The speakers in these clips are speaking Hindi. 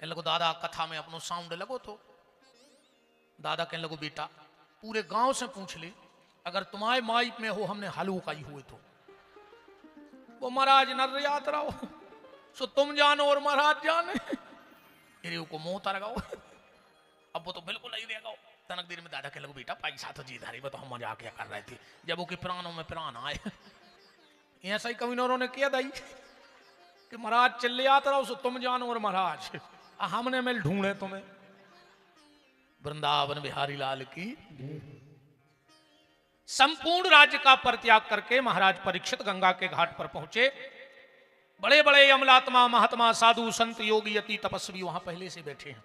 कहने लगो दादा कथा में अपनो साउंड लगो तो। दादा कहने लगो बेटा पूरे गांव से पूछ ले, अगर तुम्हारे माई में हो हमने हलू काई हुए तो वो महाराज नर याद रहो सो तुम जानो और महाराज जाने को मोहता लगाओ। अब वो तो बिल्कुल नहीं देगा। तनक देर में दादा के लगो बेटा पैसा तो जी धारी तो हम मजाक क्या कर रहे थे जब वो के प्राणों में प्राण आए। ऐसा ही कविनरों ने किया दाई कि महाराज चले आता रहो सो तुम जानो और महाराज हमने मिल ढूंढे तुम्हें। वृंदावन बिहारी लाल की। संपूर्ण राज्य का परित्याग करके महाराज परीक्षित गंगा के घाट पर पहुंचे। बड़े बड़े अमलात्मा महात्मा साधु संत योगी यति तपस्वी वहां पहले से बैठे हैं।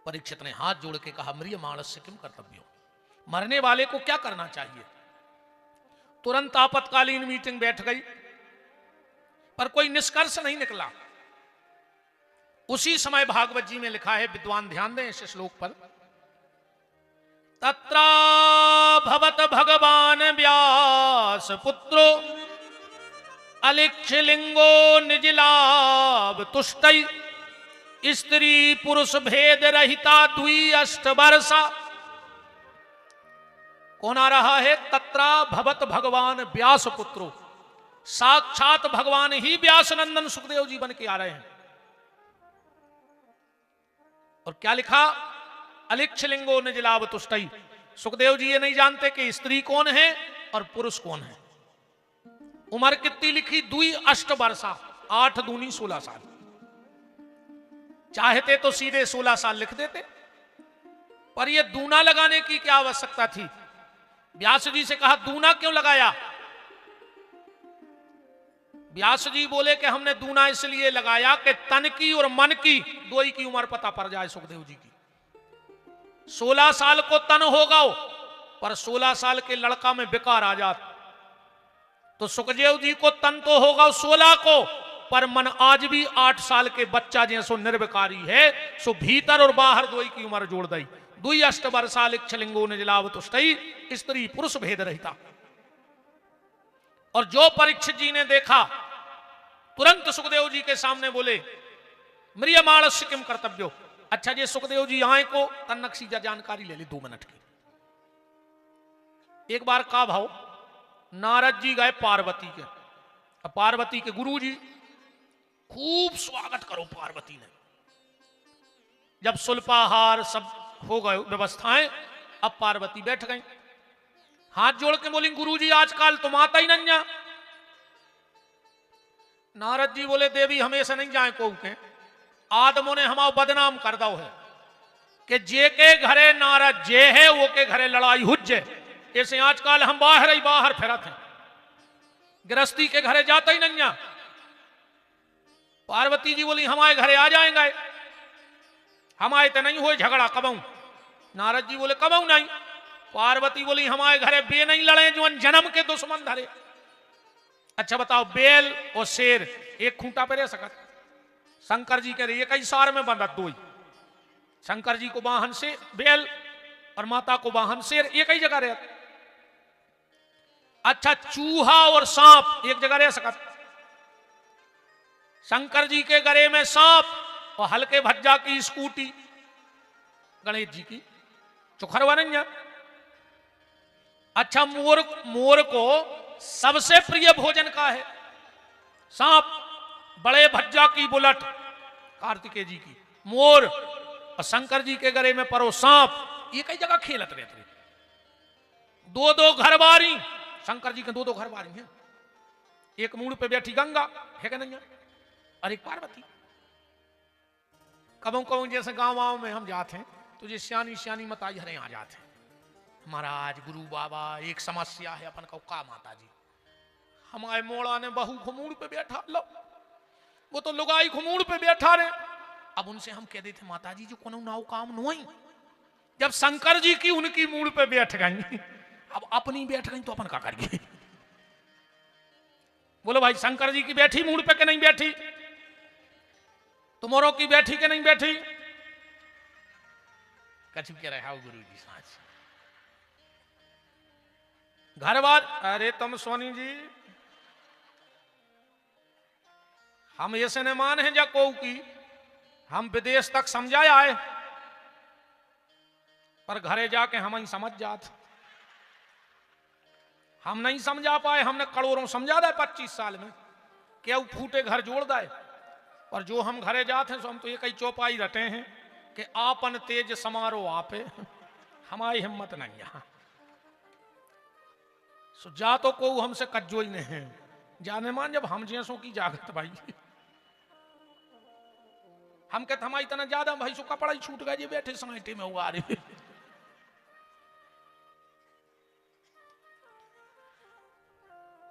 परीक्षित ने हाथ जोड़ के कहा म्रिय मानस से किम कर्तव्यो, मरने वाले को क्या करना चाहिए। तुरंत आपातकालीन मीटिंग बैठ गई पर कोई निष्कर्ष नहीं निकला। उसी समय भागवत जी में लिखा है, विद्वान ध्यान दें इस श्लोक पर, तत्रा भवत भगवान व्यास पुत्रो अलिक्षलिंगो निजलाभ तुष्टै स्त्री पुरुष भेद रहिता द्वि अष्ट वर्षा। कौन आ रहा है? तत्रा भवत भगवान व्यास पुत्रो, साक्षात भगवान ही व्यास नंदन सुखदेव जी बन के आ रहे हैं। और क्या लिखा? अलिक्षलिंगो निजलाभ तुष्टै। सुखदेव जी ये नहीं जानते कि स्त्री कौन है और पुरुष कौन है। उम्र कितनी लिखी? 2 अष्ट वर्षा, 8 दूनी 16 साल। चाहते तो सीधे 16 साल लिख देते, पर यह दूना लगाने की क्या आवश्यकता थी? व्यास जी से कहा दूना क्यों लगाया? व्यास जी बोले कि हमने दूना इसलिए लगाया कि तन की और मन की दोई की उम्र पता पड़ जाए सुखदेव जी की। 16 साल को तन होगा पर 16 साल के लड़का में विकार आ जाता, तो सुखदेव जी को तन तो होगा 16 को, पर मन आज भी 8 साल के बच्चा जैसो निर्विकारी है। सो भीतर और बाहर दोई की उम्र जोड़ दई। 2 अष्ट वर्षा लिक्षलिंगो निजलाभ तुष्टै स्त्री पुरुष भेद रहिता। और जो परीक्षित जी ने देखा तुरंत सुखदेव जी के सामने बोले म्रियमाणस्य किम कर्तव्यो। अच्छा जी सुखदेव जी आए को तन्नक सीधा जानकारी ले ली 2 मिनट की। एक बार का भाव नारद जी गए पार्वती के, अब पार्वती के गुरु जी खूब स्वागत करो पार्वती ने। जब सुल्पाहार सब हो गए व्यवस्थाएं, अब पार्वती बैठ गई, हाथ जोड़ के बोली गुरु जी आजकल तुम आता ही नहीं। नारद जी बोले देवी हमेशा नहीं जाए को के आदमों ने हमारा बदनाम कर दो है कि जे के घरे नारद जे है वो के घरे लड़ाई हुज्जे। ऐसे आजकल हम बाहर ही बाहर फिरत हैं, गृहस्थी के घरे जाता ही नहीं। पार्वती जी बोली हमारे घरे आ जाएंगे, हमारे तो नहीं हो झगड़ा कबऊ। नारद जी बोले कबऊ नहीं। पार्वती बोली हमारे घरे बे नहीं लड़े जो जन्म के दुश्मन धरे। अच्छा बताओ बेल और शेर एक खूंटा पे रह सकत? शंकर जी के रहे एक ही सार में बंधत दो ही। शंकर जी को वाहन से बेल और माता को वाहन शेर एक ही जगह रहते। अच्छा चूहा और सांप एक जगह रह सकत? शंकर जी के गले में सांप और हल्के भज्जा की स्कूटी गणेश जी की चुखरवा नहीं। अच्छा मोर को सबसे प्रिय भोजन का है सांप, बड़े भज्जा की बुलेट कार्तिकेय जी की, मोर और शंकर जी के गले में परो सांप एक ही जगह खेलत रहते। 2-2 घरबारी शंकर जी के 2-2 घरबारी हैं। एक मूड पे बैठी गंगा है कि नहीं और एक पार्वती। कबों कबों जैसे गांव में हम जाते हैं तो ये सियानी सियानी मताई हरे आ जाते हैं, महाराज गुरु बाबा एक समस्या है अपन को का माता जी। हमारे मोड़ा ने बहू घुमूड़ पे बैठा लो, वो तो लुगाई घुमूड़ पे बैठा रहे। अब उनसे हम कह देते माता जी जो कोनो नाव काम नहीं। जब शंकर जी की उनकी मूड पे बैठ गई, अब अपनी बैठ गई तो अपन का करिए? बोलो भाई शंकर जी की बैठी मूड पे के नहीं बैठी? तुम्हारों की बैठी के नहीं बैठी? कछु कह रहे हो गुरु जी साँच घर बार। अरे तुम सोनी जी हम ऐसे न मान है जा को की हम विदेश तक समझाया है, पर घरे जाके हम ही समझ जाते। हम नहीं समझा पाए, हमने करोड़ों समझा दे 25 साल में, क्या फूटे घर जोड़ दे। और जो हम घरे जाते हैं सो हम तो ये कई चौपाई रटे हैं कि आपन तेज समारोह आपे, हमारी हिम्मत नहीं यहां। सो जा तो को हमसे कज्जो ही नहीं जाने मान, जब हम जैसों की जागत भाई। हम कहते हमारी इतना ज्यादा भाई सो कपड़ा ही छूट गया जी बैठे समेटे में हुआ रहे।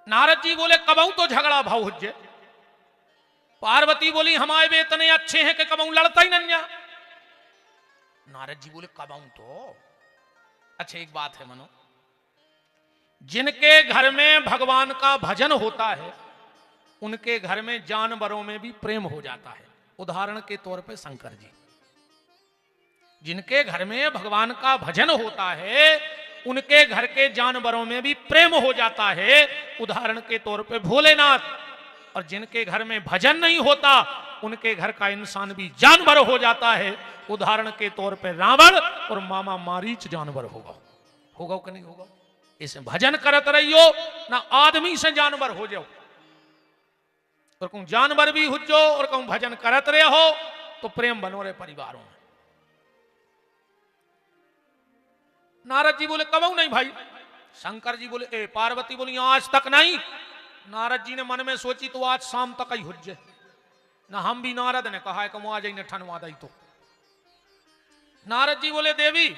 नारद जी बोले कबहू तो झगड़ा भाव हुज्जे। पार्वती बोली हमारे वे इतने अच्छे हैं कि कबहू लड़ता ही नहीं। नारद जी बोले कबहू तो अच्छा। एक बात है मनो, जिनके घर में भगवान का भजन होता है उनके घर में जानवरों में भी प्रेम हो जाता है। उदाहरण के तौर पे शंकर जी, जिनके घर में भगवान का भजन होता है उनके घर के जानवरों में भी प्रेम हो जाता है। उदाहरण के तौर पे भोलेनाथ। और जिनके घर में भजन नहीं होता उनके घर का इंसान भी जानवर हो जाता है। उदाहरण के तौर पे रावण और मामा मारीच जानवर होगा। होगा कि नहीं होगा? इसे भजन करत रहियो ना, आदमी से जानवर हो जाओ। और कहूं जानवर भी हो जाओ और कहूं भजन करत रहे हो तो प्रेम बनो रहे परिवारों में। नारद जी बोले कबहू नहीं भाई। शंकर जी बोले पार्वती बोली आज तक नहीं। नारद जी ने मन में सोची तो आज शाम तक ही हुज्जे ना। हम भी नारद ने कहा है कि आज ही ठनवा दई। तो नारद जी बोले देवी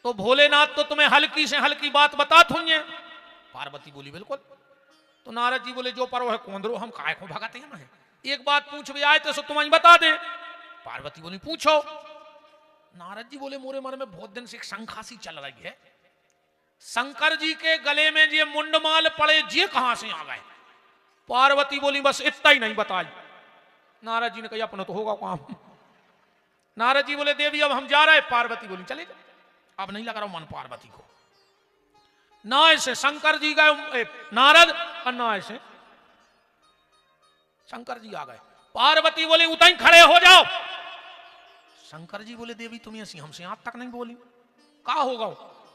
तो भोलेनाथ तो तुम्हें हल्की से हल्की बात बता थुन्ये। पार्वती बोली बिल्कुल। तो नारद जी बोले जो परो है कोंदरो, हम काय को भगाते हैं। एक बात पूछ भी आए तो सो तुम्हें बता दे। पार्वती बोली पूछो। नारद जी बोले मोरे मन में बहुत दिन से एक शंका सी चल रही है, शंकर जी के गले में ये मुंडमाल पड़े ये कहां से आ गए? पार्वती बोली बस इतना ही नहीं बताई। नारद जी ने कहा अपना तो होगा काम। नारद जी बोले देवी अब हम जा रहे हैं। पार्वती बोली चले जाओ, अब नहीं लग रहा मन पार्वती को। ना ऐसे शंकर जी गए नारद, और ना ऐसे शंकर जी आ गए। पार्वती बोली उतई खड़े हो जाओ। शंकर जी बोले देवी तुम ऐसी हमसे आज तक नहीं बोली, का होगा?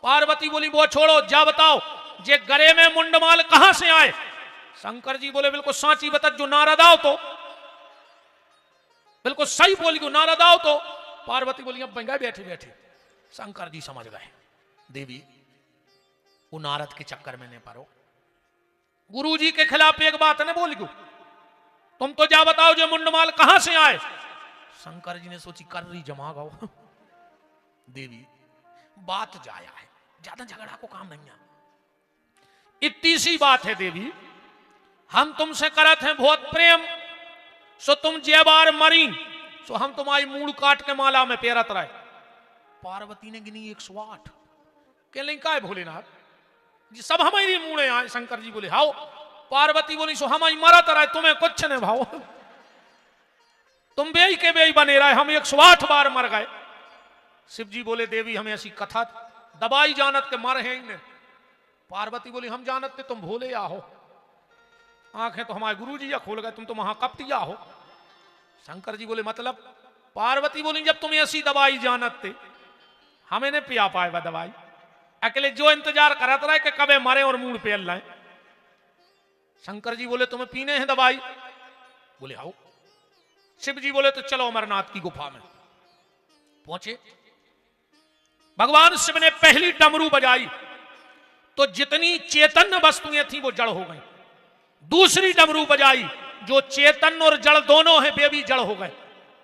पार्वती बोली वो छोड़ो, जा बताओ जे गले में मुंडमाल कहां से आए? शंकर जी बोले बिल्कुल साची बता, जो नारद आओ तो बिल्कुल सही बोली, जो नारद आओ तो। पार्वती बोली अब बंगा बैठे बैठे। शंकर जी समझ गए देवी वो नारद के चक्कर में नहीं पड़ो। गुरु जी के खिलाफ एक बात न बोल गो, तुम तो जा बताओ जो मुंडमाल कहां से आए। शंकर जी ने सोची कर रही जमा गाओ। देवी बात जाया है, ज्यादा झगड़ा को काम नहीं है। इतनी सी बात है देवी, हम तुमसे करत हैं बहुत प्रेम, सो तुम जे बार मरी सो हम तुम्हारी मूड़ काट के माला में पेरत रहे। पार्वती ने गिनी 108। कह लें का है भोलेनाथ जी सब हमारी मूड़े आए। शंकर जी बोले हाओ। पार्वती बोली सो हमारी मरत रहे, तुम्हें कुछ नहीं भाव, तुम बेई के बेई बने रहे, हम 108 बार मर गए। शिव जी बोले देवी हमें ऐसी कथा दबाई जानत के मर हैं इन्हें। पार्वती बोली हम जानत थे तुम भोले या हो, आंखें तो हमारे गुरु जी या खोल गए, तुम तो महाकपटिया हो। शंकर जी बोले मतलब? पार्वती बोली जब तुम ऐसी दवाई जानत थे हमें ने पिया पाए वह दवाई, अकेले जो इंतजार करत रहे कि कबे मरे और मूड पेल लाए। शंकर जी बोले तुम्हें पीने हैं दवाई? बोले आओ। शिव जी बोले तो चलो अमरनाथ की गुफा में। पहुंचे, भगवान शिव ने पहली डमरू बजाई तो जितनी चेतन वस्तुएं थी वो जड़ हो गई। दूसरी डमरू बजाई, जो चेतन और जड़ दोनों हैं वे भी जड़ हो गए।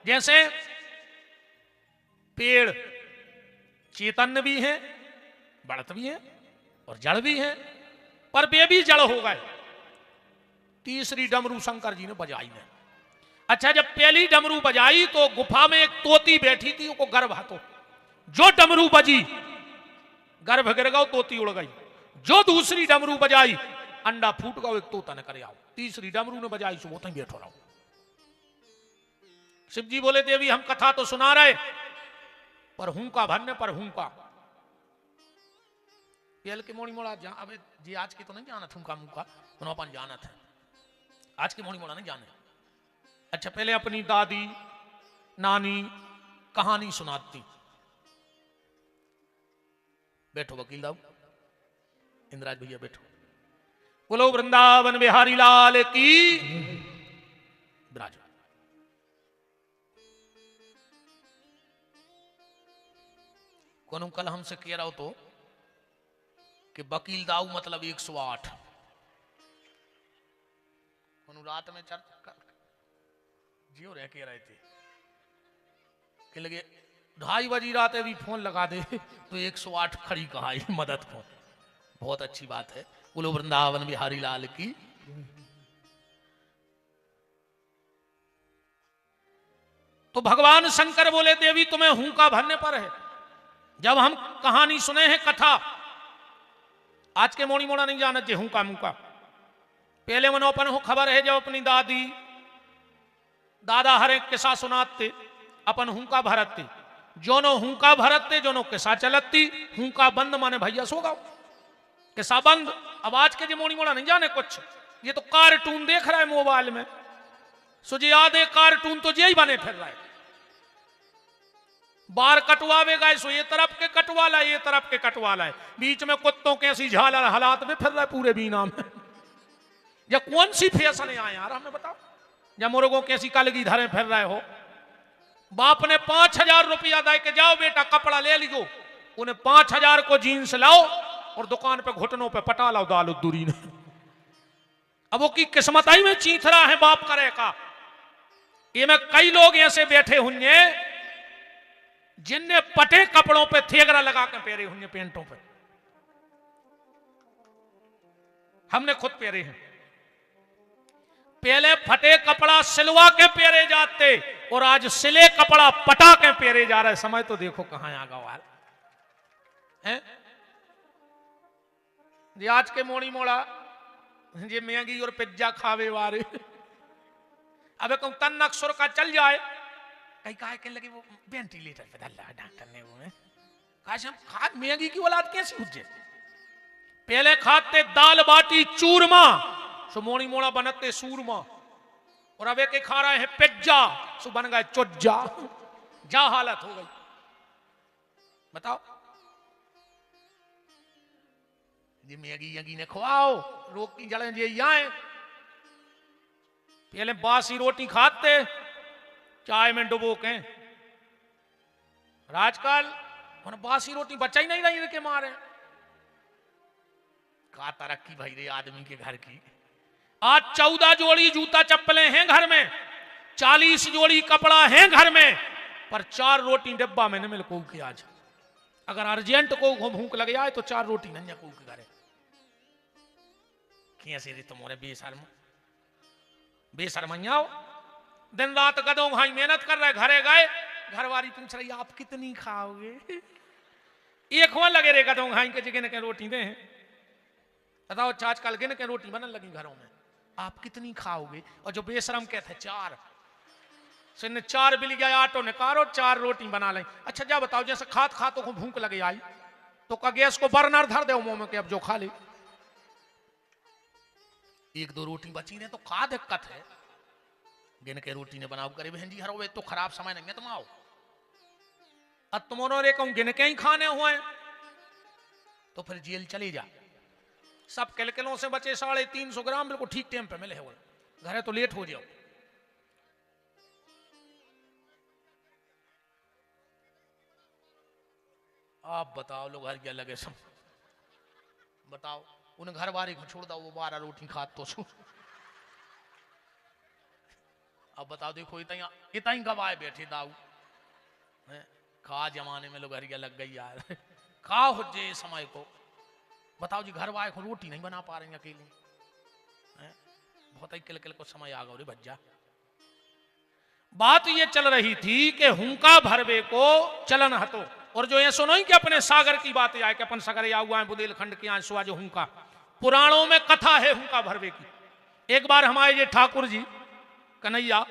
जैसे पेड़ चेतन भी हैं, बढ़त भी हैं और जड़ भी हैं, पर वे भी जड़ हो गए। तीसरी डमरू शंकर जी ने बजाई है। अच्छा जब पहली डमरू बजाई तो गुफा में एक तोती बैठी थी, उसको गर्भ हाथों, जो डमरू बजी गर्भ गिर गया, तोती उड़ गई। जो दूसरी डमरू बजाई अंडा फूट गया, एक तोता ने करे आओ। तीसरी डमरू ने बजाई सो वो तक बैठो रहो। शिव जी बोले देवी हम कथा तो सुना रहे, पर हूं का भन्ने पर हूं का पेल के मोड़ी मोड़ा जा। अबे जी आज की तो नहीं जाना था उनका मुंह का अपन जाना था, आज की मोड़ी मोड़ा नहीं जाने। अच्छा पहले अपनी दादी नानी कहानी सुनाती। बैठो वकील साहब, इंद्राज भैया बैठो। बोलो वृंदावन बिहारी लाल की। विराज। कौन कल हमसे कह रहा हो तो कि वकील दाऊ मतलब 108। रात में जियो रह के रहे थे कि लगे 2:30 बजी रात भी फोन लगा दे तो 108 खड़ी कहा मदद को। बहुत अच्छी बात है। बोलो वृंदावन बिहारी लाल की। तो भगवान शंकर बोले देवी तुम्हें हुंका भरने पर है। जब हम कहानी सुने हैं कथा, आज के मोड़ी मोड़ा नहीं जानते हुंका मुंका। पहले मनोपन हो खबर है जब अपनी दादी दादा हरे किस्सा सुनाते अपन हुंका भरते, जोनो हुंका भरते जोनो किस्सा चलती। हुंका बंद माने भैया सो गाओ, किस्सा बंद। अब आज के जो मोड़ी मोड़ा नहीं जाने कुछ, ये तो कार्टून देख रहा है मोबाइल में। सुझे याद है कार्टून तो जे ही बने फिर रहा है। बार कटवावेगा सो ये तरफ के कटवाला ये तरफ के कटवाला है, बीच में कुत्तों के ऐसी झालर हालात में फिर रहा है पूरे बीना में। या कौन सी फैशन है यार हमें बताओ। या मुर्गों की ऐसी कलगी धरे फिर रहे हो। बाप ने 5,000 रुपया दे के जाओ बेटा कपड़ा ले लियो, उन्हें 5,000 को जीन्स लाओ और दुकान पे घुटनों पे पटा लाओ दाल दूरी ने। अब वो की किस्मत आई में चीथरा है बाप करे का। ये में कई लोग ऐसे बैठे हुए जिनने पटे कपड़ों पे थेगरा लगा के पहरे हुए पेंटों पे। हमने खुद पहरे हैं। पहले फटे कपड़ा सिलवा के पहरे जाते और आज सिले कपड़ा पटा के पहरे जा रहे। समय तो देखो कहां आ गवा है। ये आज के मोड़ी मोड़ा ये मैगी और पिज्जा खावे वाले। अब कहूं तन्नक सुर का चल जाए कहीं कहा कहने लगे वो वेंटिलेटर पे डाल डॉक्टर ने वो कहा हम खा मैगी की औलाद कैसी उठे। पहले खाते दाल बाटी चूरमा, सो मोड़ी मोड़ा बनते सूरमा। और अब एक खा रहे हैं पिज्जा, सो बन गए चुज्जा। जा हालत हो गई बताओ। ये मैगी यगी ने खवाओ रोग की जड़ें ये आए। पहले बासी रोटी खाते चाय में डुबो के। आजकल बासी रोटी बच्चा ही नहीं रही के मारे। का तरक्की भाई रे आदमी के घर की। आज 14 जोड़ी जूता चप्पलें हैं घर में, 40 जोड़ी कपड़ा है घर में, पर 4 रोटी डिब्बा में न मिल को के। आज अगर अर्जेंट को भूख लग जाए तो 4 रोटी नहीं को के घरे। कैसे रे तुम्हारे बेशर्मियाओ दिन रात गदों भाई मेहनत कर रहे। घरे गए घरवाली पूछ रही आप कितनी खाओगे। एक हुआ लगे रे गदों भाई के जगह के रोटी दे। बताओ आजकल गिन के रोटी बनने लगी घरों में। आप कितनी खाओगे। और जो बेशरम कहते 4 से 4 बिल गया आटो निकालो 4 रोटी बना लें। अच्छा जा बताओ जैसे खात खातों को भूख लगे आई तो का गैस को बर्नर धर दो मुंह में के अब जो खा ले। 1-2 रोटी बची ने तो का दिक्कत है। गिन के रोटी ने बनाओ करे बहन जी हर वे तो खराब समय नहीं है तुम आओ। अब तुमने रे कहूं गिन के ही खाने हुए तो फिर जेल चली जा। सब किलकिलों से बचे 350 ग्राम बिल्कुल ठीक टाइम पे मिले हुए। घरे तो लेट हो जाओ। आप बताओ लोग हर क्या लगे सब बताओ। उन घर वाले को छोड़ दो वो 12 रोटी खात तो सु। अब बताओ देखो इतना ही गवाए बैठे दाऊ खा जमाने में लोग हरिया लग गई यार। खा हो जे समय को बताओ जी घर वाले को रोटी नहीं बना पा रहे हैं अकेले। बहुत ही किल को समय आ गया रे भज्जा। बात ये चल रही थी कि हुंका भरवे को चलन हतो। और जो ये सुनो ही कि अपने सागर की बात आए कि अपन सागर या हुआ है बुंदेलखंड के यहाँ सुआ जो हुंका पुराणों में कथा है हुंका भरवे की। एक बार हमारे ये ठाकुर जी कन्हैया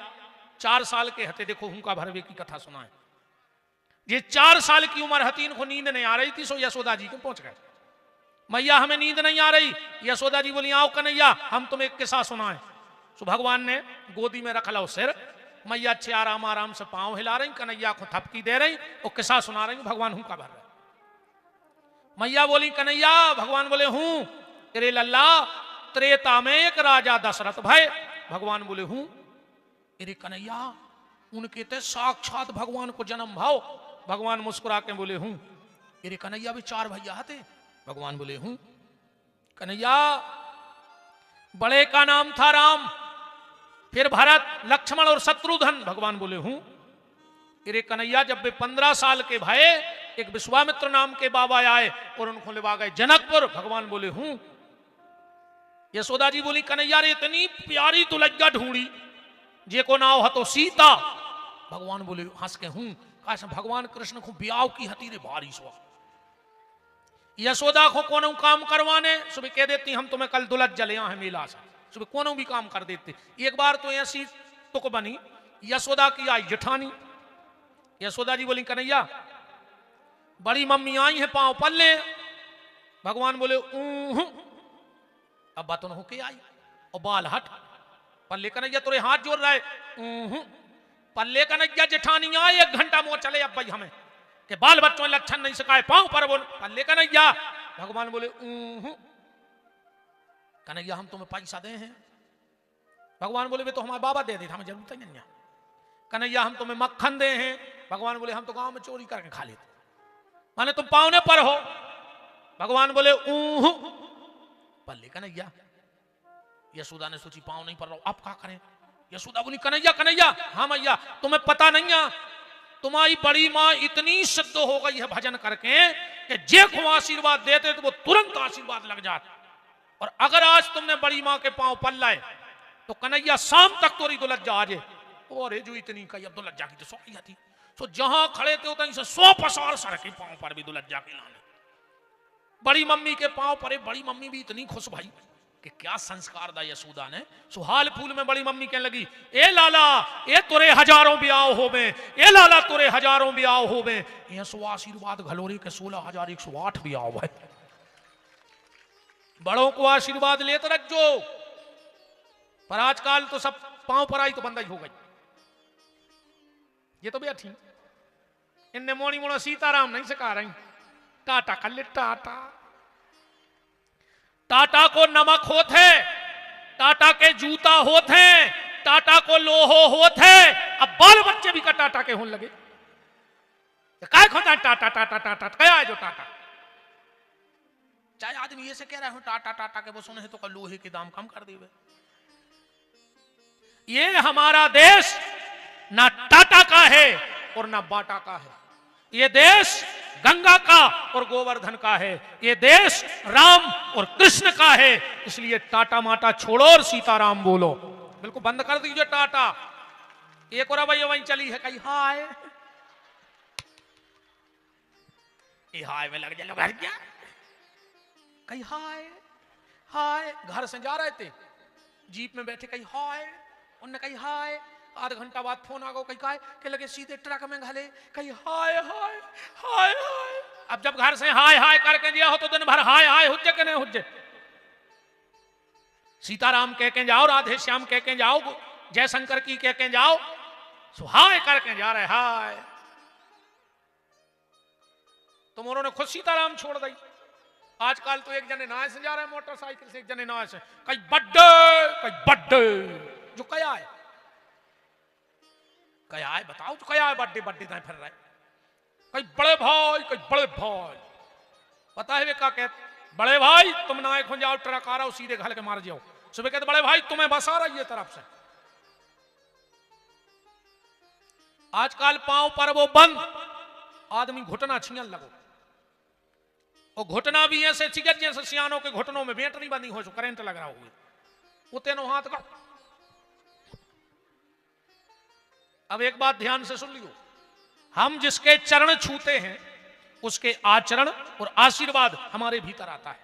4 साल के हते। देखो हुंका भरवे की कथा सुना है। ये 4 साल की उम्र हती इनको नींद नहीं आ रही थी। सो यशोदा जी के पहुंच गए। मैया हमें नींद नहीं आ रही। यशोदा जी बोली आओ कन्हैया हम तुम्हें एक किस्सा सुनाएं। सो भगवान ने गोदी में रख लो सिर मैया अच्छे आराम आराम से पांव हिला रही, कन्हैया को थपकी दे रही और किस्सा सुना रही, भगवान हूं का भर रहे। मैया बोली कन्हैया, भगवान बोले हूं। अरे लल्ला, त्रेता में एक राजा दशरथ भाई, भगवान बोले हूं। अरे कन्हैया, उनके ते साक्षात भगवान को जन्म भाव, भगवान मुस्कुरा के बोले हूं। अरे कन्हैया, भी 4 भैया थे, भगवान बोले हूं। कन्हैया, बड़े का नाम था राम, फिर भरत, लक्ष्मण और शत्रुघ्न, भगवान बोले हूं। अरे कन्हैया, जब वे 15 साल के भये, एक विश्वामित्र नाम के बाबा आए और उनको लेवा गए जनकपुर, भगवान बोले हूं। यशोदा जी बोली कन्हैया रे, इतनी प्यारी दुल्हन ढूंढी जे को नाव हो तो सीता, भगवान बोले हंस के हूं। कैसे भगवान कृष्ण को ब्याह की हती रे बारिश हुआ। यशोदा को कोनो काम करवाने, सुबह कह देती हम तुम्हें कल दुल्हन जले हैं मेला से, सुबह कोनो भी काम कर देते। एक बार तो ऐसी तुक बनी, यशोदा की आई जेठानी। यशोदा जी बोली कन्हैया, बड़ी मम्मी आई है पांव पल्ले, भगवान बोले अब बातों होके आई और बाल हट, पल्ले कन्हैया तुरे हाथ जोड़ रहा है, पल्ले कन्हैया जेठानी आए 1 घंटा मुंह चले अब भाई हमें कि बाल बच्चों लक्षण नहीं सिखाए, पांव पर बोल पल्ले कन्हैया, भगवान बोले कन्हैया हम तुम्हें पैसा दे हैं, भगवान बोले वे तो हमारे बाबा दे देते, हमें जरूरत नहीं है। कन्हैया हम तुम्हें मक्खन दे हैं, भगवान बोले हम तो गांव में चोरी करके खा लेते, माने तुम पावने पर हो, भगवान बोले पल्ले कन्हैया। यशोदा ने सोची पांव नहीं पर रहा, अब क्या करें। यशोदा बोली कन्हैया कन्हैया, हाँ मैया, तुम्हें पता नहीं है तुम्हारी बड़ी माँ इतनी सिद्ध हो गई है भजन करके कि जे को आशीर्वाद देते तो वो तुरंत आशीर्वाद लग जाता, और अगर आज तुमने बड़ी माँ के पांव पल लाए तो कन्हैया शाम तक तोरी दुल्हन जा जे। और जो इतनी कही अब दुल्हन जाकी तो सो थी, तो जहां खड़े थे उतनी से 100 पसार सड़के पांव पर भी दुल्हन जाके लाने। बड़ी मम्मी के पांव परे, बड़ी मम्मी भी इतनी खुश भाई कि क्या संस्कार दा यशोदा ने। सुहाल फूल में बड़ी मम्मी कहने लगी ए लाला, ए तुरे हजारों ब्याह हो में, ए लाला तुरे हजारों ब्याह हो में, ये सो आशीर्वाद घलोरी के 16,108 ब्याह हुआ। बड़ों को आशीर्वाद लेते रखो, पर आजकल तो सब पांव पर आई तो बंदा ही हो गई। ये तो बैठी इनने मोनी मोड़ा सीताराम नहीं सिखा रही, टाटा कर ले टाटा। टाटा को नमक होते, टाटा के जूता होते, टाटा को लोहो होते, अब बाल बच्चे भी का टाटा के होने लगे। काय खोता है टाटा टाटा टाटा, क्या है जो टाटा। चाहे आदमी ये से कह रहा हूं टाटा टाटा के, वो सुने है तो लोहे के दाम कम कर देवे। ये हमारा देश ना टाटा का है और ना बाटा का है, ये देश गंगा का और गोवर्धन का है, ये देश राम और कृष्ण का है। इसलिए टाटा माटा छोड़ो और सीताराम बोलो, बिल्कुल बंद कर दीजिए टाटा। एक और भैया वहीं चली है कहीं हाय, ये हाय में लग जाए क्या, कहीं हाय हाय। घर से जा रहे थे, जीप में बैठे कहीं हाय, उनने कहीं हाय, आधा घंटा बाद फोन आ गया कहीं काय के लगे सीधे ट्रक में घले कहीं हाय हाय हाय हाय। अब जब घर से हाय हाय करके दिया हो तो दिन भर हाय हाय हुज्जे के नहीं हुज्जे। सीताराम कह के जाओ, राधे श्याम कह के जाओ, जयशंकर की कह के जाओ, सो हाय करके जा रहे हाय। तुम उन्होंने खुद सीताराम छोड़ दी। आजकल तो एक जने नाय से जा रहे मोटरसाइकिल से, एक जने नाय से, कहीं बर्थडे जो क्या है, क्या है बताओ तो क्या है, बर्थडे बर्थडे नहीं फिर रहा है, कहीं बड़े भाई पता है वे क्या कहते, बड़े भाई तुम ना खो जाओ, ट्रक आ रहा हो सीधे घल के मार जाओ। सुबह कहते बड़े भाई तुम्हें बस आ रही है तरफ से। आजकल पांव पर वो बंद, आदमी घुटना छीन लगो, और घुटना भी ऐसे चिगत जैसे सियानों के घुटनों में बैटरी बंदी हो, करंट लग रहा हो उतने हाथ का। अब एक बात ध्यान से सुन लियो, हम जिसके चरण छूते हैं उसके आचरण और आशीर्वाद हमारे भीतर आता है।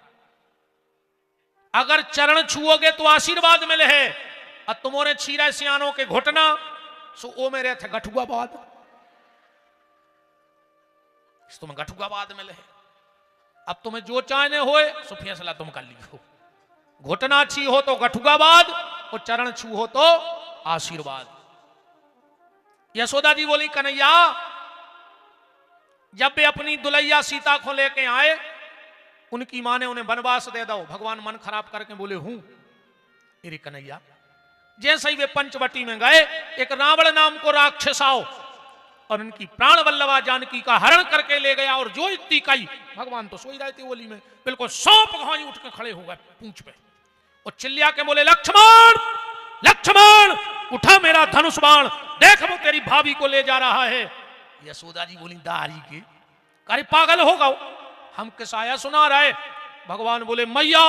अगर चरण छुओगे तो आशीर्वाद मिले है, और तुम्हारे छीरा सियानों के घुटना सो ओ मेरे थे गठुआबाद, तुम्हें गठुआबाद मिले है। अब तुम्हें जो चाहने होए सो फैसला तुम कर लियो, घुटना छी हो तो गठुआबाद और चरण छू हो तो आशीर्वाद। यशोदा जी बोली कन्हैया, जब वे अपनी दुल्हैया सीता को लेके आए, उनकी मां ने उन्हें वनवास दे दो। भगवान मन खराब करके बोले हूं। अरे कन्हैया, जैसे ही वे पंचवटी में गए, एक रावण नाम को राक्षस आओ और उनकी प्राण वल्लभा जानकी का हरण करके ले गया। और जो इतनी कही, भगवान तो सोई रहे थे ओली में, बिल्कुल सौंप घाई उठ के खड़े हो गए पूंछ पे और चिल्लिया के बोले लक्ष्मण, लक्ष्मण उठा मेरा धनुष बाण, देख वो तेरी भाभी को ले जा रहा है। यशोदा जी बोली दारी के, अरे पागल हो गए, हम किसाया सुना रहे। भगवान बोले मैया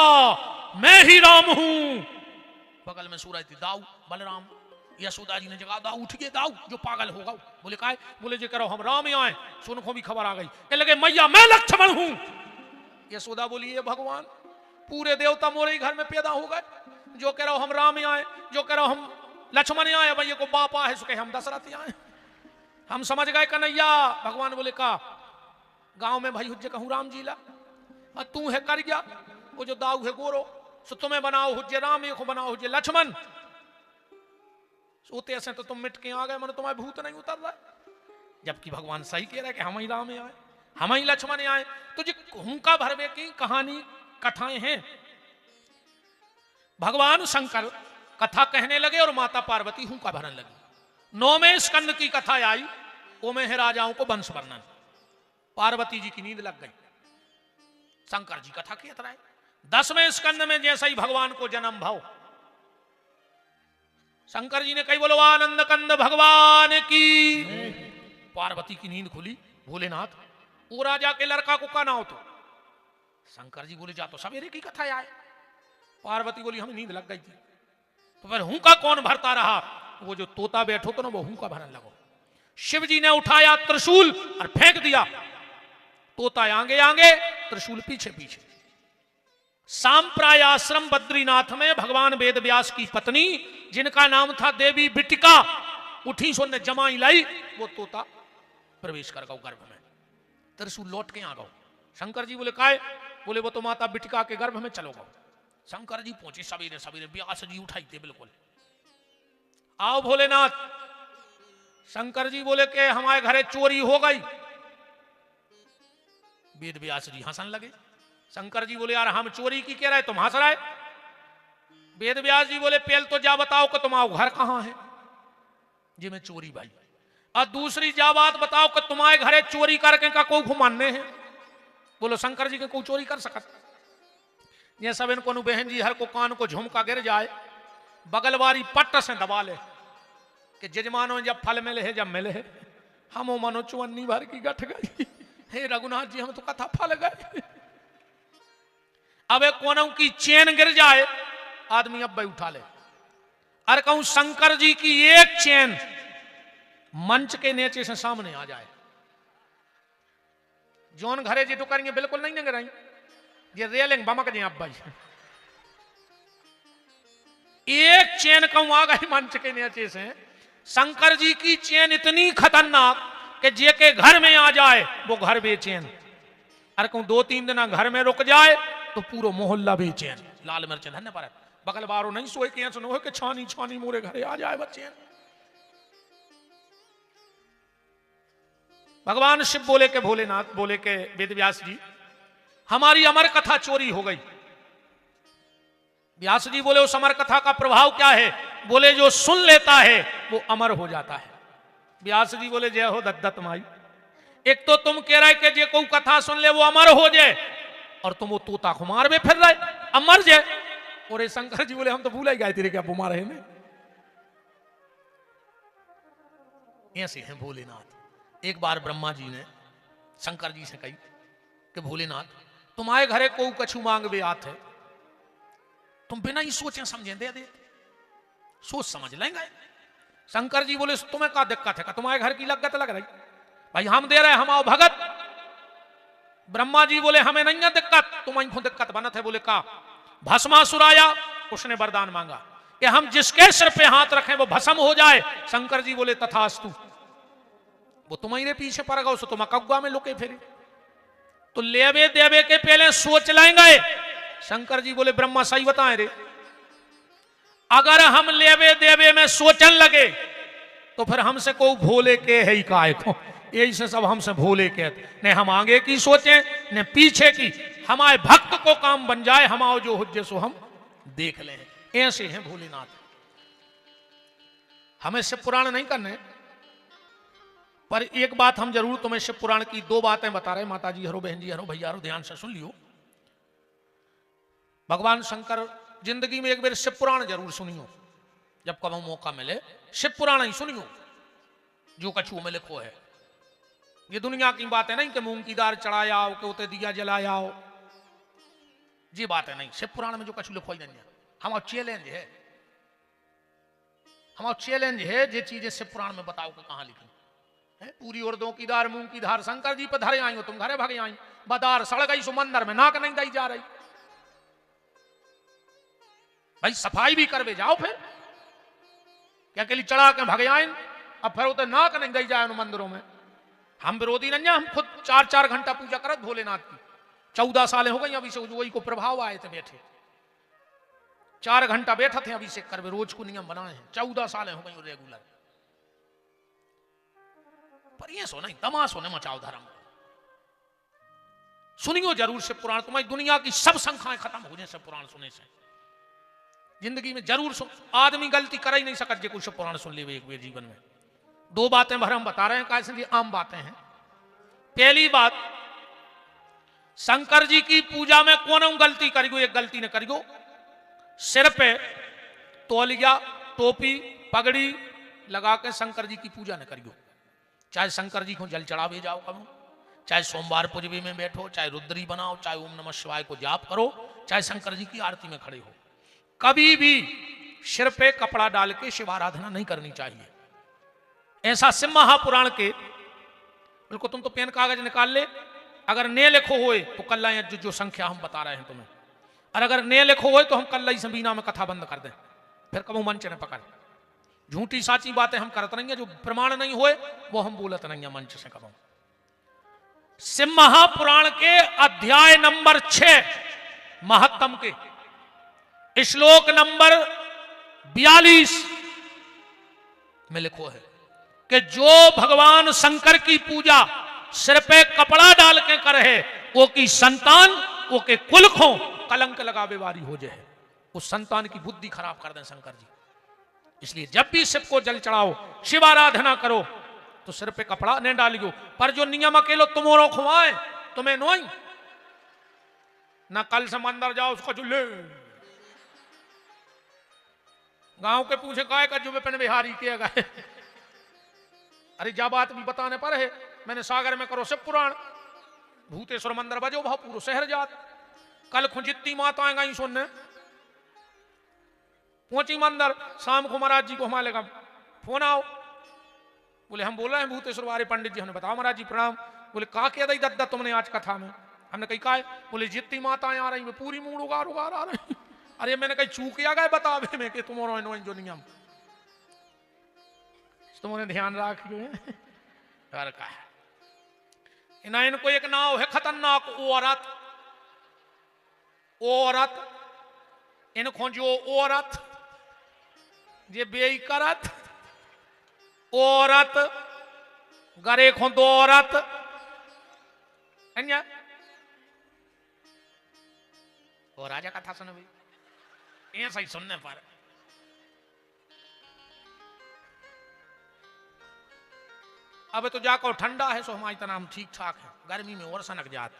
मैं ही राम हूं। बगल में सो रही थी दाऊ बलराम। यशोदा जी ने जगह दाऊ उठ गए, दाऊ जो पागल होगा। बोले काय? बोले जे करो हम राम आए, सुन को भी खबर आ गई। कह लगे मैया मैं लक्ष्मण हूं। यशोदा बोली ये भगवान, पूरे देवता मोरे घर में पैदा हो गए, जो कह रहा हम राम आए, जो कह रहा हम लक्ष्मण आए, भैया को बापा है सुखे हम दशरथ आए। हम समझ गए कन्हैया। भगवान बोले का गांव में भाई हुज्जे कहूं राम जी ला, तू है कर गया, वो जो दाऊ है गोरो, सो तुम्हें बनाओ हुज्जे राम, एक बनाओ हुज्जे लक्ष्मण। सोते ऐसे तो तुम मिट के आ गए, मन तुम्हारे भूत नहीं उतर रहा। जबकि भगवान सही कह रहा है कि हम ही राम आए, हम ही लक्ष्मण आए। तो जी हुंका भरवे की कहानी कथाएं हैं। भगवान शंकर कथा कहने लगे और माता पार्वती हुंका भरने लगी। 9वें स्कंद की कथा आई, वो में है राजाओं को वंश वर्णन। पार्वती जी की नींद लग गई, शंकर जी कथा कहत रहे। 10वें स्कंद में जैसे ही भगवान को जन्म भाव, शंकर जी ने कही बोलो आनंद कंद भगवान की। पार्वती की नींद खुली, भोलेनाथ वो राजा के लड़का को का ना हो। तो शंकर जी बोले जा तो सवेरे की कथा आए। पार्वती बोली हमें नींद लग गई थी। तो फिर हुंका कौन भरता रहा? वो जो तोता बैठो तो ना वो हुंका भरने लगो। शिव जी ने उठाया त्रिशूल और फेंक दिया, तोता आगे आगे, त्रिशूल पीछे पीछे। सांप्राय आश्रम बद्रीनाथ में भगवान वेद व्यास की पत्नी, जिनका नाम था देवी बिटिका, उठी सो ने जमाई लाई, वो तोता प्रवेश कर गौ गर्भ में, त्रिशूल लौट के आ गौ। शंकर जी बोले काय? बोले वो तो माता बिटिका के गर्भ में चलो गौ। शंकर जी पहुंचे सवेरे सवेरे, व्यास जी उठाई थे बिल्कुल। आओ भोलेनाथ। शंकर जी बोले के हमारे घरे चोरी हो गई। वेद व्यास जी हंसन लगे। शंकर जी बोले यार हम चोरी की कह रहे, तुम हंस रहे। वेद व्यास जी बोले पहले तो जा बताओ कि तुम्हारा घर कहां है, जी में चोरी भाई। और दूसरी जा बात बताओ कि तुम्हारे घरे चोरी करके का कोई घुमाने हैं। बोलो शंकर जी के कोई चोरी कर सकत? ये सब इनको बहन जी हर को कान को झुमका गिर जाए, बगलवारी पट्ट से दबा ले कि जजमानो जब फल मिले है जब मिले है, हम मनो चुवन्नी भर की गठ गई। हे रघुनाथ जी हम तो कथा फल गए। अब कोनों की चेन गिर जाए, आदमी अब उठा ले। अरे कहूं शंकर जी की एक चेन मंच के नीचे से सामने आ जाए, जोन घरे जी करेंगे बिल्कुल नहीं निगराई, ये रेलिंग बमक जी अब भाई। एक चेन कहूं आ गई मंच के नीचे से। शंकर जी की चेन इतनी खतरनाक कि जे के घर में आ जाए वो घर बेचैन। अरे कहूं 2-3 दिन घर में रुक जाए तो पूरा मोहल्ला बेचैन। लाल मिर्च धन्य पर बगल बारो नहीं सोए के सुनो कि छानी छानी मोरे घरे आ जाए बच्चे। भगवान शिव बोले के भोलेनाथ बोले के वेद व्यास जी हमारी अमर कथा चोरी हो गई। व्यास जी बोले उस अमर कथा का प्रभाव क्या है? बोले जो सुन लेता है वो अमर हो जाता है। व्यास जी बोले जय हो दत्त माई, एक तो तुम कह रहे कि जे कोई कथा सुन ले वो अमर हो जाए, और तुम वो तोता को मार में फिर रहे अमर जाए। और शंकर जी बोले हम तो भूल ही गए तेरे क्या बुमार है में। ऐसे हैं भोलेनाथ। एक बार ब्रह्मा जी ने शंकर जी से कही कि भोलेनाथ तुम्हारे घरे को कछु मांग बे आत है, तुम बिना ही सोचे समझे दे दे, सोच समझ लेंगे। शंकर जी बोले तुम्हें क्या दिक्कत है? तुम्हारे घर की लगत लग रही भाई, हम दे रहे हम आओ भगत। ब्रह्मा जी बोले हमें नहीं है दिक्कत, तुम्हें दिक्कत बनत है। बोले का? भस्मासुर आया, उसने वरदान मांगा कि हम जिसके सिर पे हाथ रखें वो भस्म हो जाए। शंकर जी बोले तथास्तु। वो तुम्हारे पीछे पड़ गए, तुम कौआ में लुके फिरे। तो लेवे देवे के पहले सोच लेंगे। शंकर जी बोले ब्रह्मा सही बताएं रे, अगर हम लेवे देवे में सोचन लगे तो तो फिर हमसे को भोले के है ही काय को, यही से सब हमसे भोले कहते, ने हम आगे की सोचें ने पीछे की, हमारे भक्त को काम बन जाए, हमारे जो हुज्जे सो हम देख लें, ऐसे हैं भोलेनाथ। हमें शिव पुराण नहीं करने, पर एक बात हम जरूर तुम्हें शिव पुराण की 2 बातें बता रहे, माता जी हरो, बहन जी हरो, भैया हरो, ध्यान से सुन लियो। भगवान शंकर जिंदगी में एक बार शिव पुराण जरूर सुनियो, जब कभी मौका मिले शिव पुराण ही सुनियो, जो कछुओं में लिखो है। ये दुनिया की बातें नहीं कि मूंग की दाल चढ़ाया हो, कि उते दिया जलाया हो, ये बातें नहीं। शिव पुराण में जो कछु लिखो ही नहीं है। हमारा चैलेंज है, हमारा चैलेंज है, ये चीजें शिव पुराण में बताओ कि कहां लिखी है। पूरी उर्दों की दार मूंग की धार शंकर जी पे धरे आई हो, तुम घरे भागे आई, बदार सड़ गई समंदर में, नाक नहीं दई जा रही। भाई सफाई भी करवे जाओ, फिर क्या के लिए चढ़ा के भागे आए, अब फिर उते नाक नहीं दई जाए मंदिरों में। हम विरोधी नहीं, हम खुद 4-4 घंटा पूजा करत भोलेनाथ की, 14 साल हो गई अभी से, वही को प्रभाव आए थे, बैठे 4 घंटा बैठा थे अभिषेक करवे, रोज को नियम बनाए हैं, 14 साल हो गई रेगुलर। पर ये सो नहीं, तमाशो ने मचाओ धर्म। सुनियो जरूर शिव पुराण, तुम्हारी दुनिया की सब संख्याएं खत्म हो जाए शिव पुराण सुनने से। जिंदगी में जरूर सुन, आदमी गलती कर ही नहीं सकता जे कुछ शिव पुराण सुन ले एक बार जीवन में। 2 बातें भर हम बता रहे हैं, कैसे ये आम बातें हैं। पहली बात, शंकर जी की पूजा में कौन गलती करियो, एक गलती ने करियो, सिर पे तौलिया टोपी पगड़ी लगा के शंकर जी की पूजा न करियो। चाहे शंकर जी को जल चढ़ावे जाओ करो, चाहे सोमवार पुजबे में बैठो, चाहे रुद्री बनाओ, चाहे ओम नमः शिवाय को जाप करो, चाहे शंकर जी की आरती में खड़े हो, कभी भी सिर पे कपड़ा डाल के शिव आराधना नहीं करनी चाहिए। ऐसा शिव महापुराण के, बिल्कुल तुम तो पेन कागज निकाल ले, अगर ने लिखो होए तो कल जो संख्या हम बता रहे हैं तुम्हें, और अगर ने लिखो होए तो हम कल संबीना में कथा बंद कर दें, फिर कबू मंच ने पकड़। झूठी साची बातें हम करते नहीं है, जो प्रमाण नहीं होए वो हम बोलते नहीं है मंच से कबू। शिव महापुराण के अध्याय नंबर 6 महत्तम के श्लोक नंबर 42 में लिखो है कि जो भगवान शंकर की पूजा सिर पे कपड़ा डाल के करे, वो की संतान, वो के कुल को कलंक लगावे वारी हो जाए, उस संतान की बुद्धि खराब कर दें शंकर जी। इसलिए जब भी शिव को जल चढ़ाओ, शिव आराधना करो, तो सिर पे कपड़ा नहीं डालियो। पर जो नियम अकेलो तुम्हारो खुआए, तुम्हें नोई ना, कल से मंदिर जाओ उसको चुल्ले गांव के पूछे काय का जुबे पन बिहारी किया गए। अरे जा बात भी बताने पर है, मैंने सागर में करो शिव पुराण, भूतेश्वर मंदिर बजो, वहां पूरा शहर जात। कल खुजित्ती माताएं गई सुनने, पहुंची मंदिर, शाम को महाराज जी को हमारे लगा फोन आओ, बोले हम बोल रहे हैं भूतेश्वर वाले पंडित जी। हमने बताओ महाराज जी प्रणाम। बोले का कह दई दद्दा तुमने आज कथा में? हमने कही का है? बोले जितनी माताएं आ रही, पूरी मूड उगार उगार आ रही। अरे मैंने कही चूक आ गए बतावे में कि तुम्हारा जो नियम तुमने ध्यान रखिए। का है इनको एक नाव है खतरनाक औरत, औरत इनको जो औरत जे बेई करत, औरत गरे खो दो औरत और राजा कथा सुन भाई, ऐसा ही सुनने पर अब तो जाकर ठंडा है सो हमारी तना हम ठीक ठाक है, गर्मी में और सनक जात।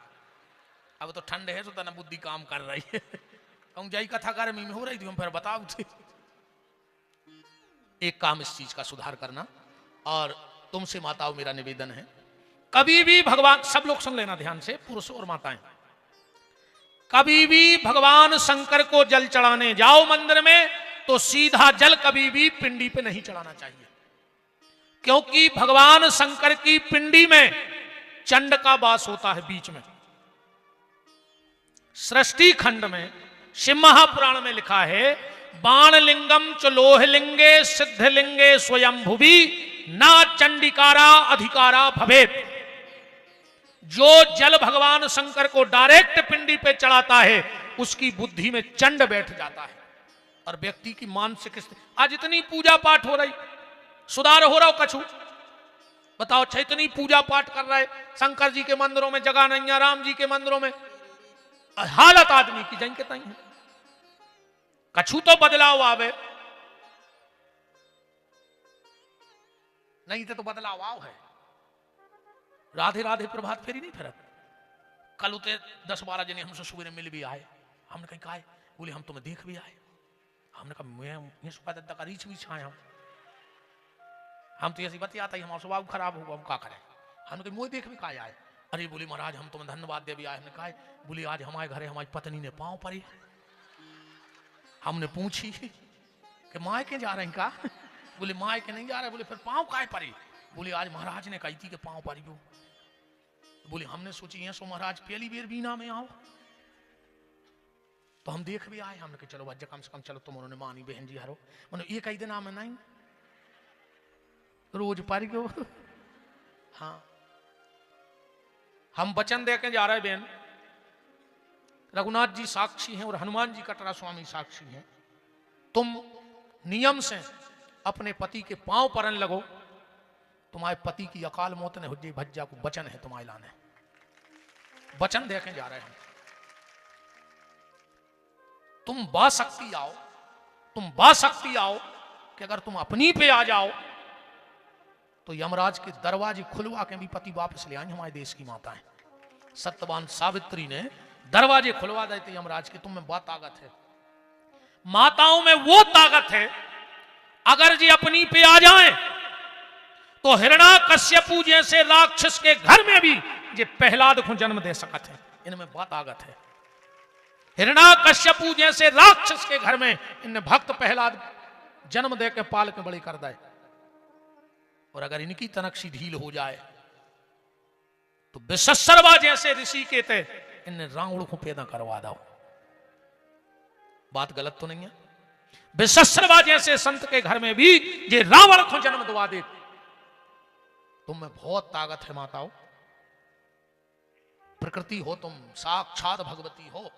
अब तो ठंडे है सो तना बुद्धि काम कर रही है। कहूँ जाई कथा गर्मी में हो रही थी, हम फिर बताओ थे। एक काम इस चीज का सुधार करना, और तुमसे माताओं मेरा निवेदन है, कभी भी भगवान, सब लोग सुन लेना ध्यान से, पुरुष और माताएं, कभी भी भगवान शंकर को जल चढ़ाने जाओ मंदिर में तो सीधा जल कभी भी पिंडी पे नहीं चढ़ाना चाहिए, क्योंकि भगवान शंकर की पिंडी में चंड का वास होता है बीच में। सृष्टि खंड में शिव महापुराण में लिखा है, बाण लिंगम च लोहलिंगे सिद्धलिंगे स्वयं भुवि ना चंडिकारा अधिकारा भवेत। जो जल भगवान शंकर को डायरेक्ट पिंडी पे चढ़ाता है उसकी बुद्धि में चंड बैठ जाता है और व्यक्ति की मानसिक स्थिति। आज इतनी पूजा पाठ हो रही, सुधार हो रहा हो कछु। बताओ, इतनी पूजा पाठ कर रहे, शंकर जी के मंदिरों में जगह नहीं है, राम जी के मंदिरों में, हालत आदमी की जहीं के तहीं है। कछु तो बदलाव आवे, नहीं तो बदलाव आओ है। राधे राधे प्रभात फेरी नहीं फिरत। कल उते 10-12 जने हमसे सुबह मिल भी आए, हमने कहीं कहा, बोले हम तुम्हें देख भी आए। हमने कहा मैं सुबह दत्ता का रीछ भी छाया हूं, हम तो ऐसी बात आता है, हमारा स्वभाव खराब होगा, हम क्या करें। हमने कहा मुझे देख भी कहा आए। अरे बोले महाराज हम तुम्हें धन्यवाद दे भी आए। हमने कहा बोले आज हमारे घरे हमारी पत्नी ने पांव पड़ी। हमने पूछी कि माँ के जा रहे हैं का? बोले माँ के नहीं जा रहे। बोले फिर पांव काय पड़ी? बोले आज महाराज ने कही थी कि पांव पड़ी हो। बोले हमने सोची है सो महाराज पहली बेर बीना में आओ, तो हम देख भी आए। हमने कहा चलो बच्चा कम से कम चलो तुम उन्होंने मानी बहन जी हरो, मैंने एक ही दिन आम नहीं रोज पारी गो। हाँ हम वचन दे के जा रहे बहन, रघुनाथ जी साक्षी हैं और हनुमान जी कटरा स्वामी साक्षी हैं, तुम नियम से अपने पति के पांव परन लगो, तुम्हारे पति की अकाल मौत ने हुज्जे भज्जा को वचन है तुम्हारे लाने, वचन दे के जा रहे हैं। तुम बाशक्ति आओ, तुम बाशक्ति आओ कि अगर तुम अपनी पे आ जाओ तो यमराज के दरवाजे खुलवा के भी पति वापस ले आएंगे। हमारे देश की माता है सत्यवान सावित्री ने दरवाजे खुलवा देते यमराज के। तुम में बहुत ताकत है, माताओं में वो ताकत है, अगर जी अपनी पे आ जाए तो हिरण्याकश्यपु जैसे राक्षस के घर में भी ये प्रहलाद को जन्म दे सकते हैं। इनमें बहुत ताकत है। हिरण्याकश्यपु जैसे राक्षस के घर में इनने भक्त प्रहलाद जन्म दे के पाल के बड़ी कर दे। और अगर इनकी तनक्षी ढील हो जाए तो विशस्रवा जैसे ऋषि के थे इनने रावण को पैदा करवा दो। बात गलत तो नहीं है? विशस्रवा जैसे संत के घर में भी ये रावण को जन्म दवा दे। तुम में बहुत ताकत है माताओं, प्रकृति हो तुम, साक्षात भगवती हो,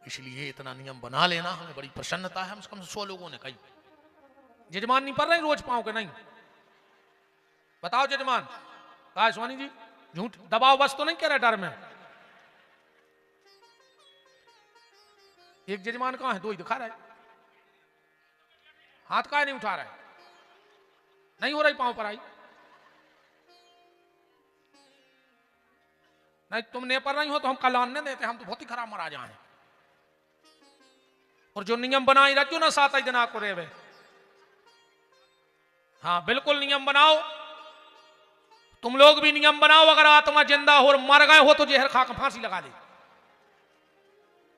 इसलिए इतना नियम बना लेना हमें बड़ी प्रसन्नता है। कम से 100 लोगों ने कही। जजमान नहीं पढ़ रहे रोज पांव के? नहीं बताओ जजमान कहा स्वामी जी, झूठ दबाव बस तो नहीं कह रहे डर में? एक जजमान कहां है? 2 ही दिखा रहे, हाथ का नहीं उठा रहे, नहीं हो रही पांव पर आई। नहीं तुम नहीं पढ़ रही हो तो हम कल आने देते, हम तो बहुत ही खराब महाराजा हैं। और जो नियम बनाई रजू ना 7 दिन को रेवे। हाँ बिल्कुल नियम बनाओ, तुम लोग भी नियम बनाओ। अगर आत्मा जिंदा हो और मर गए हो तो जहर खा के फांसी लगा दे,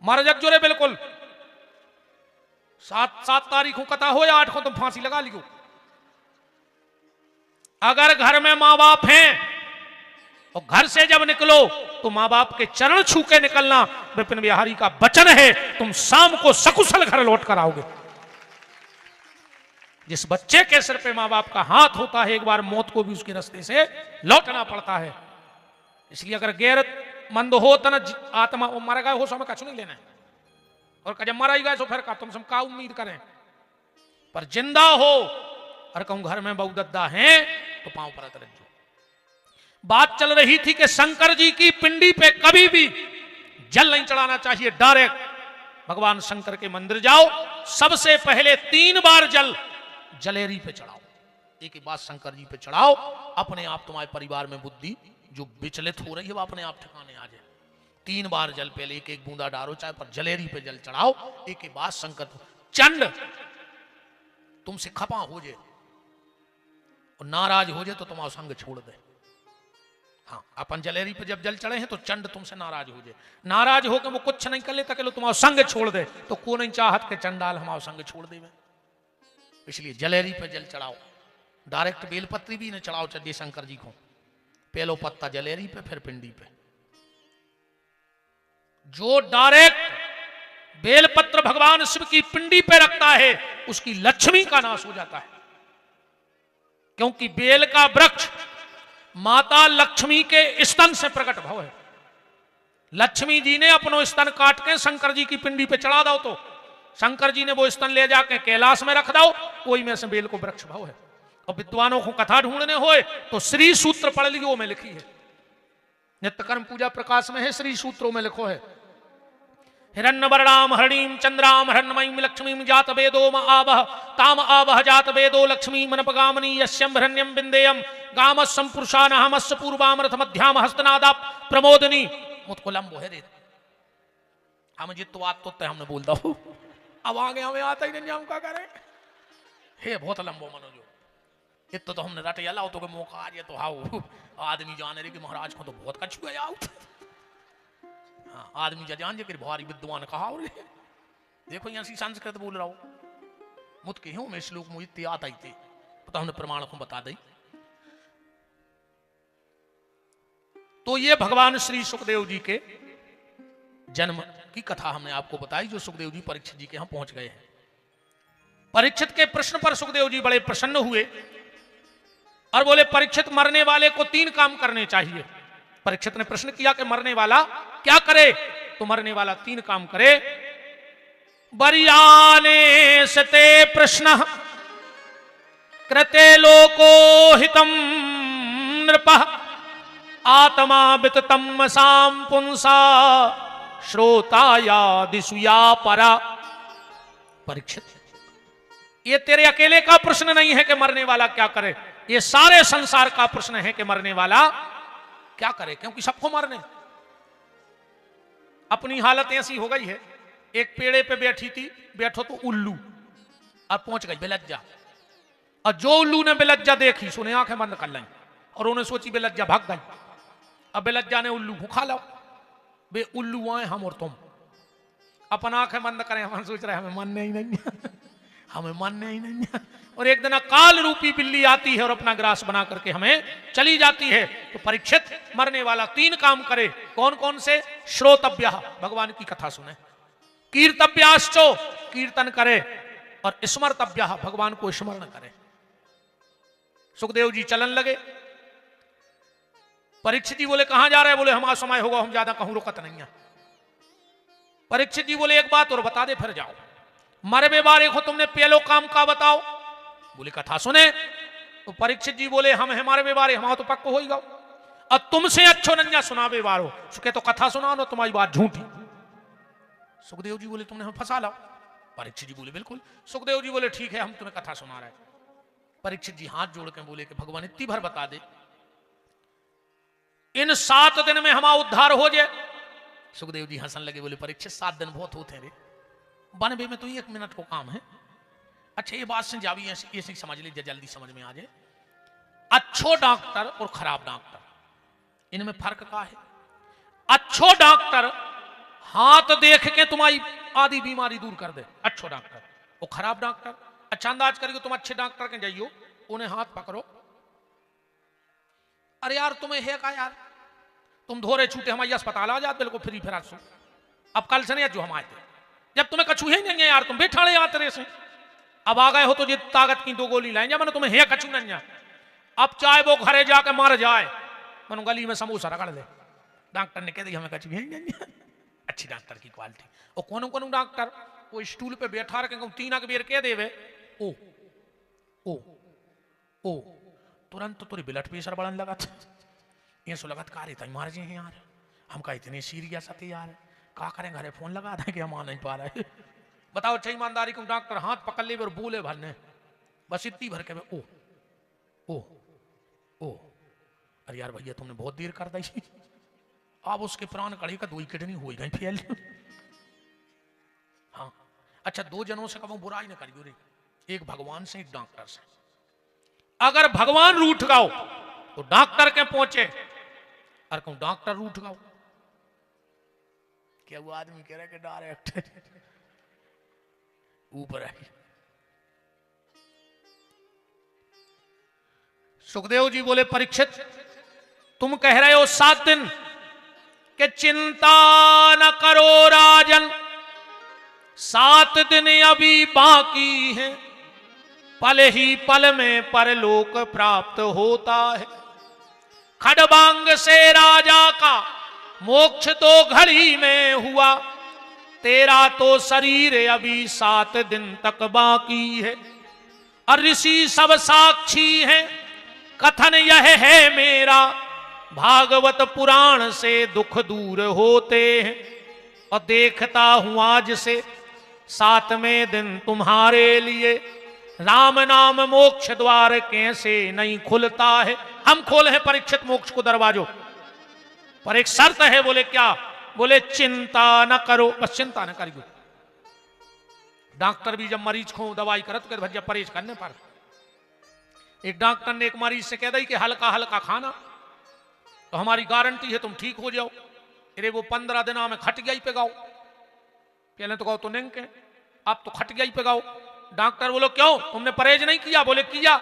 मर जग रे बिल्कुल। 7 तारीख को कथा हो या 8 को तुम फांसी लगा लियो। अगर घर में मां बाप हैं और घर से जब निकलो तो मां बाप के चरण छू के निकलना, विपिन बिहारी का वचन है। तुम शाम को सकुशल घर लौट कर आओगे। जिस बच्चे के सिर पे मां बाप का हाथ होता है, एक बार मौत को भी उसके रास्ते से लौटना पड़ता है। इसलिए अगर गैरतमंद हो तो न आत्मा मर गए हो समय कछ नहीं लेना है, और जब मर ही गए तो फिर का तुम सब का उम्मीद करें। पर जिंदा हो और कहूं घर में बहुदद्दा है तो पांव पर रज्जो। बात चल रही थी कि शंकर जी की पिंडी पे कभी भी जल नहीं चढ़ाना चाहिए। डायरेक्ट भगवान शंकर के मंदिर जाओ, सबसे पहले 3 बार जल जलेरी पे चढ़ाओ, एक ही बात शंकर जी पे चढ़ाओ। अपने आप तुम्हारे परिवार में बुद्धि जो विचलित हो रही है वो अपने आप ठिकाने आ जाए। 3 बार जल पहले एक बूंदा डालो, चाहे पर जलेरी पे जल चढ़ाओ। एक ही बात शंकर चंड तुमसे खपा हो जाए और नाराज हो जाए तो तुम्हारा संग छोड़ दे। हाँ अपन जलेरी पे जब जल चढ़े हैं तो चंड तुमसे नाराज हो जाए, नाराज होकर वो कुछ नहीं कर लेता कि लो तुम्हारा संग छोड़ दे, तो को नहीं चाहत के चंडाल हमारा संग छोड़ दे। इसलिए जलेरी पे जल चढ़ाओ। डायरेक्ट बेलपत्री भी न चढ़ाओ चाहिए शंकर जी को, पहलो पत्ता जलेरी पे फिर पिंडी पे। जो डायरेक्ट बेलपत्र भगवान शिव की पिंडी पे रखता है उसकी लक्ष्मी का नाश हो जाता है, क्योंकि बेल का वृक्ष माता लक्ष्मी के स्तन से प्रकट भव है। लक्ष्मी जी ने अपनो स्तन काट के शंकर जी की पिंडी पे चढ़ा दो तो शंकर जी ने वो स्तन ले जाके कैलाश में रख दो, कोई में से बेल को वृक्ष भाव है। और विद्वानों को कथा ढूंढने होए तो श्री सूत्र पढ़ लियो में लिखी है, नित्य कर्म पूजा प्रकाश में है, श्री सूत्रों में लिखो है। हिरण्यवर्णाम हरणीम चंद्राम हरणमयीम लक्ष्मीम जात वेदो आवह ताम आवह जात वेदो लक्ष्मी मनपगामनी यस्यम हिरण्यम बिंदेयम गामस्सम पुरुषान हमस्य पूर्वामरथ मध्याम हस्तनादा प्रमोदनी मुझको लंबो है रे। हम जितो आत तो हमने बोल दो, अब आगे हमें आता ही नहीं, हम क्या करें। हे बहुत लंबो मनोजो, इतो तो हमने रट लाओ तो मौका आ जाए तो हाउ आदमी जाने रे कि महाराज को तो बहुत कछु है आओ। हाँ, आदमी जान जे भारी विद्वान कहा देखो यहाँ संस्कृत बोल रहा हूं मुझ के हूं मैं श्लोक मुझे इतने आता ही थे, तो हमने प्रमाण को बता दी। तो ये भगवान श्री सुखदेव जी के जन्म की कथा हमने आपको बताई, जो सुखदेव जी परीक्षित जी के यहां पहुंच गए हैं। परीक्षित के प्रश्न पर सुखदेव जी बड़े प्रसन्न हुए और बोले, परीक्षित मरने वाले को 3 काम करने चाहिए। परीक्षित ने प्रश्न किया कि मरने वाला क्या करे, तो मरने वाला 3 काम करे। बरियाने सते प्रश्न कृते लोको हितम नृपः आत्मा विततम साम पुंसा श्रोताया दिशुया परा। परीक्षित, ये तेरे अकेले का प्रश्न नहीं है कि मरने वाला क्या करे, ये सारे संसार का प्रश्न है कि मरने वाला क्या करे, क्योंकि सबको मरने। अपनी हालत ऐसी हो गई है, एक पेड़े पे बैठी थी, बैठो तो उल्लू और पहुंच गई बेलज्जा, और जो उल्लू ने बेलज्जा देखी सुने आंखें बंद कर ली और उन्हें सोची बेलज्जा भाग गई। अब बेलज्जा ने उल्लू को खा लो, बे उल्लू आए हम और तुम, अपन आंखें बंद करें, हम सोच रहे हमें मानने ही नहीं हमें मानने ही नहीं। और एक दिन काल रूपी बिल्ली आती है और अपना ग्रास बना करके हमें चली जाती है। तो परीक्षित मरने वाला 3 काम करे, कौन कौन से? श्रोतव्य, भगवान की कथा सुने, कीर्तव्याश्चो, कीर्तन करे, और स्मर्तव्य, भगवान को स्मरण करे। सुखदेव जी चलन लगे। परीक्षित जी बोले, कहां जा रहे? बोले, हमारा समय होगा, हम ज्यादा कहूं रुकत नहीं है। परीक्षित जी बोले, एक बात और बता दे फिर जाओ। मरबे बारे को तुमने पहलो काम का बताओ। बोले, कथा सुने। तो परीक्षित जी बोले, हम हमारे व्यवहार हमारा तो पक्को हो ही गो, और तुमसे अच्छो नंजा सुनावे वारो सुखे तो कथा सुना नो, तुम्हारी बात झूठी। सुखदेव जी बोले, तुमने हमें फंसा लाओ। परीक्षित जी बोले, बिल्कुल। सुखदेव जी बोले, ठीक है, हम तुम्हें कथा सुना रहे। परीक्षित जी हाथ जोड़ के बोले कि भगवान इतनी भर बता दे, इन 7 दिन में हमारा उद्धार हो जाए। सुखदेव जी हंसन लगे, बोले, परीक्षित 7 दिन बहुत होते रे, 92 में तो 1 मिनट को काम है। अच्छा, ये बात से जावी ऐसे समझ लीजिए, जल्दी समझ में आ जाए। अच्छो डॉक्टर और खराब डॉक्टर, इनमें फर्क क्या है? अच्छो डॉक्टर हाथ देख के तुम्हारी आधी बीमारी दूर कर दे, अच्छो डॉक्टर। और खराब डॉक्टर, अच्छा अंदाज करके तुम अच्छे डॉक्टर के जाइयो, उन्हें हाथ पकड़ो, अरे यार तुम्हें है का यार, तुम धोरे छूटे हमारे अस्पताल आ जाते बिल्कुल फ्री फिरा सो। अब कल से नहीं जो हम आए थे, जब तुम्हें कछू ही नहीं है यार, तुम बैठाड़े आते रहे से, अब आ गए हो तो ये ताकत की 2 गोली लाएंगे, मैंने तुम्हें है कछू नहीं है। अब चाहे वो घरे जाके मर जाए, मनु गली में समोसा रगड़ दे, डॉक्टर ने कह दी हमें कछू ही नहीं है। अच्छी डॉक्टर की क्वालिटी। और कौन डॉक्टर वो स्टूल पे बैठा रखे 3 बेर कह देवे, ओ ओ ओ, तुरंत तो ब्लड प्रेशर बढ़ने लगा। ये सो लगत का रहे मार जी यार, हम का इतने सीरियस आते यार, का करें? घरे फोन लगा दें कि हम आ नहीं पा रहे। बताओ, अच्छी ईमानदारी को डॉक्टर हाथ पकड़ ले और बोले भरने, बस इतनी भर के ओ ओ ओ, अरे यार भैया तुमने बहुत देर कर दी, अब उसके प्राण कड़ी का 2 किडनी हो गई फेल। हाँ, अच्छा 2 जनों से कब बुराई ना करियो रे, एक भगवान से एक डॉक्टर से। अगर भगवान रूठ गाओ तो डॉक्टर के पहुंचे, और कहूं डॉक्टर रूठ गाओ, क्या वो आदमी कह रहा है कि डायरेक्ट ऊपर है। सुखदेव जी बोले, परीक्षित तुम कह रहे हो 7 दिन के, चिंता न करो राजन, 7 दिन अभी बाकी है, पल ही पल में परलोक प्राप्त होता है। खड़बांग से राजा का मोक्ष तो घड़ी में हुआ, तेरा तो शरीर अभी 7 दिन तक बाकी है, और ऋषि सब साक्षी हैं, कथन यह है मेरा, भागवत पुराण से दुख दूर होते हैं। और देखता हूं आज से 7वें दिन तुम्हारे लिए, राम नाम मोक्ष द्वार कैसे नहीं खुलता है। हम खोले हैं परीक्षित मोक्ष को दरवाजों, पर एक शर्त है। बोले क्या? बोले चिंता न करो, बस चिंता न करियो। डॉक्टर भी जब मरीज को दवाई करत कर भैया परहेज करने पर, एक डॉक्टर ने एक मरीज से कह दी कि हल्का हल्का खाना, तो हमारी गारंटी है तुम ठीक हो जाओ। अरे वो 15 दिन में खट गई पे गाओ, पहले तो कहो तो नहीं के, अब तो खट गई पे गाओ। डॉक्टर बोलो क्यों, तुमने परहेज नहीं किया? बोले किया।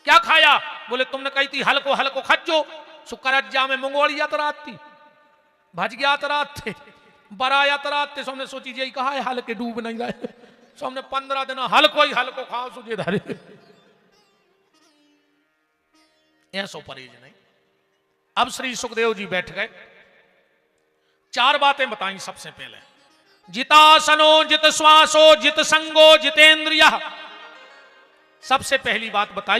क्या खाया? बोले तुमने कही थी हल्को हल्को खज्जो, सुकरज्जा में मंगोलिया तरात थी, भज गया तरात थे, बराया तरात थे। सबने सोची यही कहा है हल्के डूब नहीं रहे, सबने 15 दिन हल्को ही हल्को खाओ सुझे धरे, ऐसो परहेज नहीं। अब श्री सुखदेव जी बैठ गए, 4 बातें बताई। सबसे पहले जितासनो जित श्वासो जित संगो जितेंद्रिय, सबसे पहली बात बताई